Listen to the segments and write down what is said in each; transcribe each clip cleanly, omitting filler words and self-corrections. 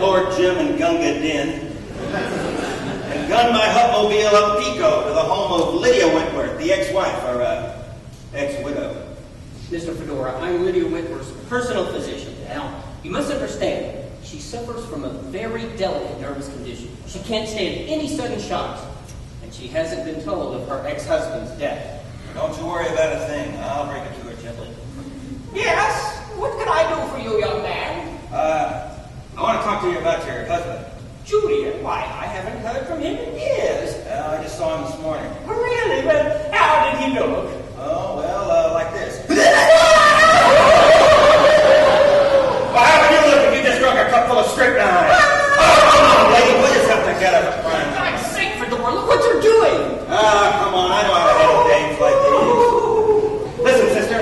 Lord Jim and Gunga Din, and gunned my Hupmobile up Pico to the home of Lydia Wentworth, the ex-wife, or ex-widow. Mr. Fedora, I'm Lydia Wentworth's personal physician. Now, you must understand, she suffers from a very delicate nervous condition. She can't stand any sudden shocks, and she hasn't been told of her ex-husband's death. Don't you worry about a thing. I'll bring it to her gently. Yes? What can I do for you, young man? I want to talk to you about your husband. Julian? Why, I haven't heard from him in years. I just saw him this morning. Really? Well, how did he look? Oh, well, like this. Well, how would you look if you just drunk a cup full of strychnine? Oh, come on, lady, put yourself together for crying. For God's sake, Fedora, look what you're doing! Come on, I know how to handle dames like these. Listen, sister,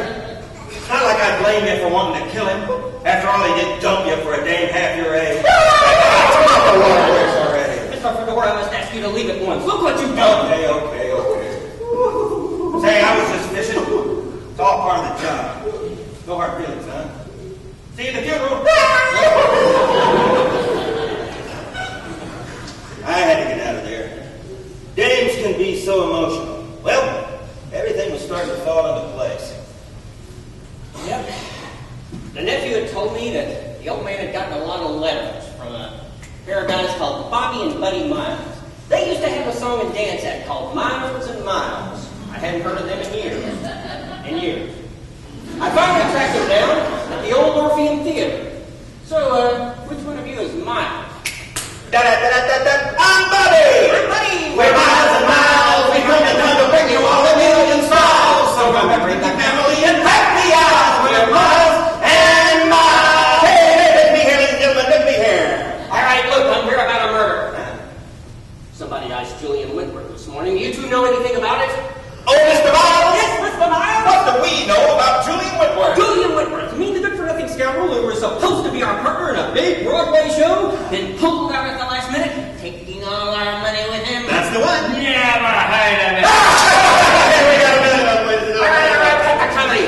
it's not like I blame you for wanting to kill him. After all, he did dump you for a dame half your age. Come on, the water already. Mr. Fedora, I must ask you to leave at once. Look what you've done! Okay. Say, I was just fishing. It's all part of the job. No hard feelings, huh? See you at the funeral. I had to get out of there. Dames can be so emotional. Well, everything was starting to fall into place. Yep. The nephew had told me that the old man had gotten a lot of letters from a pair of guys called Bobby and Buddy Miles. They used to have a song and dance act called Miles and Miles. I hadn't heard of them in years. I finally tracked them down at the old Orpheum Theater. So, which one of you is Miles? I'm Buddy! I'm Buddy! We're miles and miles. We come to town to bring you all a million smiles. So remember the family and pack the aisles. We're miles and miles. Hey, let me here, ladies and gentlemen, let me here. All right, look, I'm here about a murder. Somebody asked Julian Wentworth this morning. You two know anything about it? Oh, Mr. Miles? Yes, Mr. Miles? What do we know about Julian Wentworth? Julian Wentworth, you mean the good-for-nothing scoundrel who was supposed to be our partner in a big Broadway show, then pulled out at the last minute, taking all our money with him? That's the one. Never heard of it. We got a minute of it. All right, cut the comedy.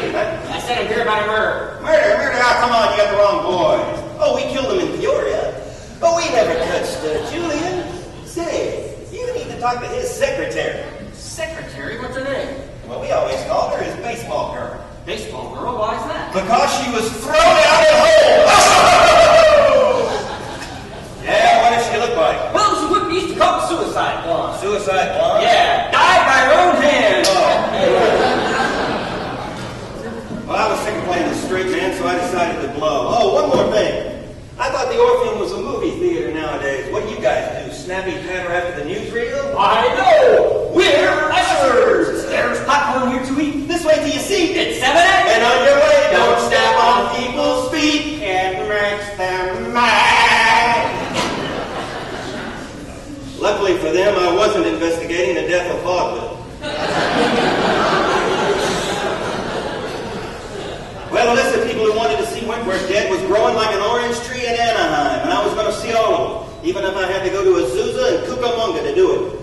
I said I'm here about a murder. Murder. Ah, come on, you got the wrong boy. Oh, we killed him in Peoria. But we never touched Julian. Say, you need to talk to his secretary. Secretary? What's her name? Well, we always called her his baseball girl. Baseball girl? Why is that? Because she was thrown out at home. Yeah, what does she look like? Well, she what we used to call suicide blonde. Suicide blonde? Yeah, died by her own hand. Well, I was sick of playing the straight man, so I decided to blow. Oh, one more thing. I thought the Orpheum was a movie theater nowadays. What do you guys do? Snappy patter after the newsreel? I know! We're ushers! There's popcorn here to eat. This way till you see. It's 7 8. And on your way, don't step on people's feet. It makes them mad. Luckily for them, I wasn't investigating the death of vaudeville. Well, the list of people who wanted to see Wentworth dead was growing like an orange tree in Anaheim, and I was going to see all of them, even if I had to go to Azusa and Cucamonga to do it.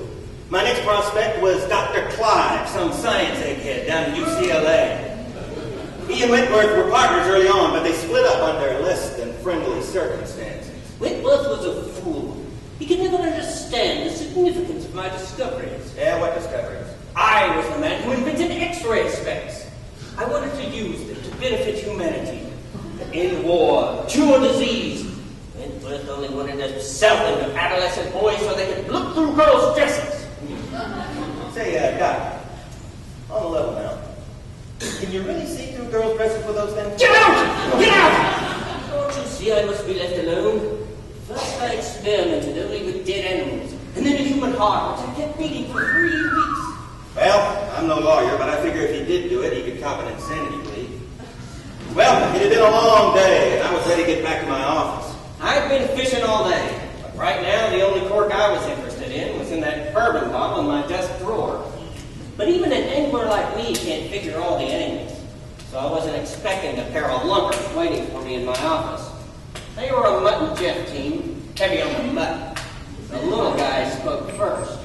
My next prospect was Dr. Clive, some science egghead down at UCLA. He and Wentworth were partners early on, but they split up under less than friendly circumstances. Wentworth was a fool. He could never understand the significance of my discoveries. Yeah, what discoveries? I was the man who invented X-ray specs. I wanted to use them to benefit humanity. End war, cure disease. Wentworth only wanted to sell them to adolescent boys so they could look through girls' dresses. Say, Doc, on the level now, can you really see through girls' dresses with those things? Get out! Get out! Don't you see I must be left alone? First I experimented only with dead animals, and then a human heart, which I kept beating for 3 weeks. Well, I'm no lawyer, but I figure if he did do it, he could cop an insanity plea. Well, it had been a long day, and I was ready to get back to my office. I've been fishing all day. But right now, the only cork I was interested in was in that bourbon bottle in my desk drawer. But even an angler like me can't figure all the angles. So I wasn't expecting a pair of lunkers waiting for me in my office. They were a Mutt and Jeff team, heavy on the Mutt. The little guy spoke first.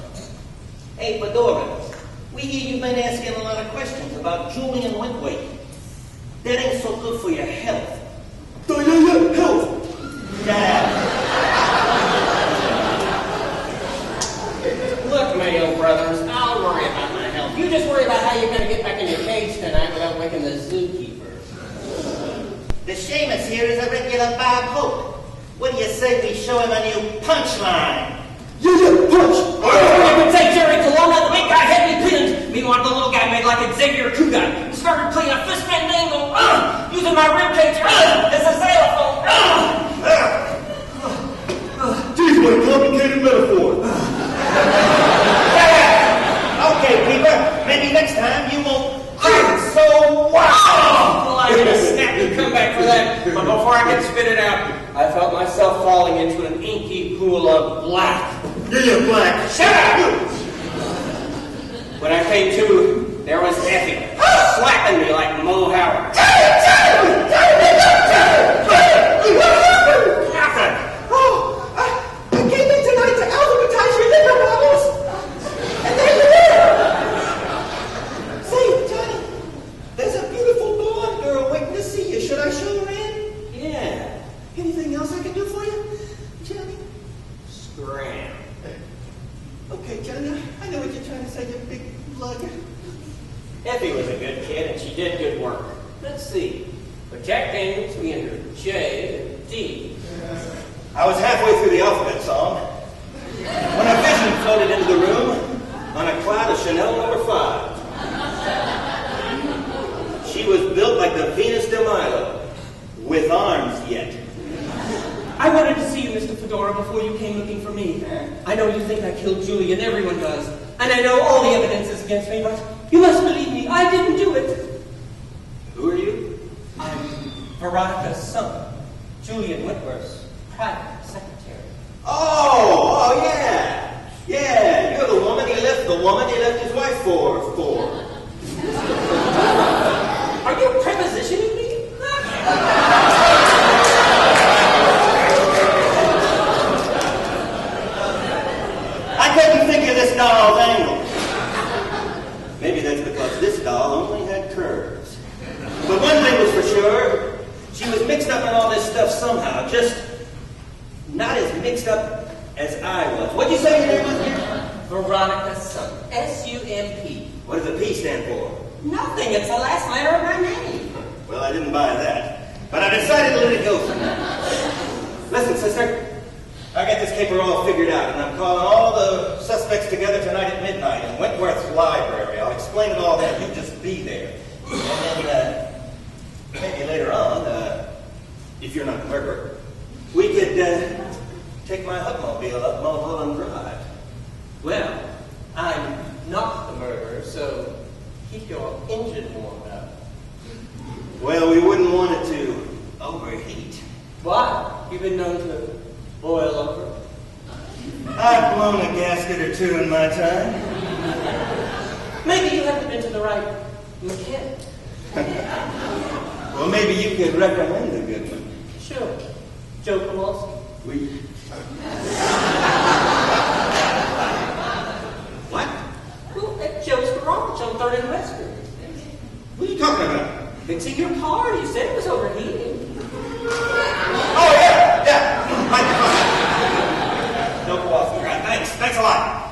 Hey, Fedora, we hear you've been asking a lot of questions about Julian Wentworth. That ain't so good for your health. Health? Yeah. regular Bob Hope. What do you say we show him a new punchline? You punch! I would say Jerry Colonna, the big guy had me pinned. Meanwhile, the little guy made like Xavier Cougar. He started playing a fist fandango, using my ribcage as a xylophone. Geez, what a complicated metaphor. Okay, Peeper, maybe next time you won't crack so wow! Well, I had a snappy comeback for that, but before I could spit it out, I felt myself falling into an inky pool of black. Yeah, black. Shut up! When I came to, there was Effie, slapping me like Mo Howard. I came in tonight to alphabetize your liver bubbles, and there you were. Say, Johnny, there's a beautiful blonde girl waiting to see you. Should I show her in? Yeah. Anything else I can do for you, Johnny? Scram. Okay, Johnny, I know what you're trying to say, you big lug. Effie was a good kid, and she did good work. Let's see. But Jack Daniels, we entered J and D. I was halfway through the alphabet song when a vision floated into the room on a cloud of Chanel number 5. She was built like the Venus de Milo, with arms yet. I wanted to see you, Mr. Fedora, before you came looking for me. I know you think I killed Julian, everyone does. And I know all the evidence is against me, but you must believe me, I didn't do it. Who are you? I'm Veronica's son, Julian Whitworth's private secretary. Oh, yeah. Yeah, you're the woman he left his wife for. Are you prepositioning me? I couldn't figure this doll's angle. Maybe that's because this doll only had curves. But one thing was for sure, she was mixed up in all this stuff somehow, just not as mixed up as I was. What'd you say your name was again? Veronica's son, S-U-M-P. What does the P stand for? Nothing, it's the last letter of my name. Well, I didn't buy that, but I decided to let it go for now. Listen, sister, I got this caper all figured out, and I'm calling all the suspects together tonight at midnight in Wentworth's library. I'll explain it all then. You just be there. And then, maybe later on, if you're not the murderer, we could take my Hupmobile up Mulholland Drive. Well, I'm not the murderer, so keep your engine warmed up. Well, we wouldn't want it to overheat. Why? You've been known to boil over? I've blown a gasket or two in my time. Maybe you haven't been to the right mechanic. Well, maybe you could recommend a good one. Sure. Joe Kowalski. What? Well, at Joe's Garage on 3rd and Western. What are you talking about? Fixing your car. You said it was overheating. Oh, yeah. Right. No Kowalski. Right. Thanks a lot.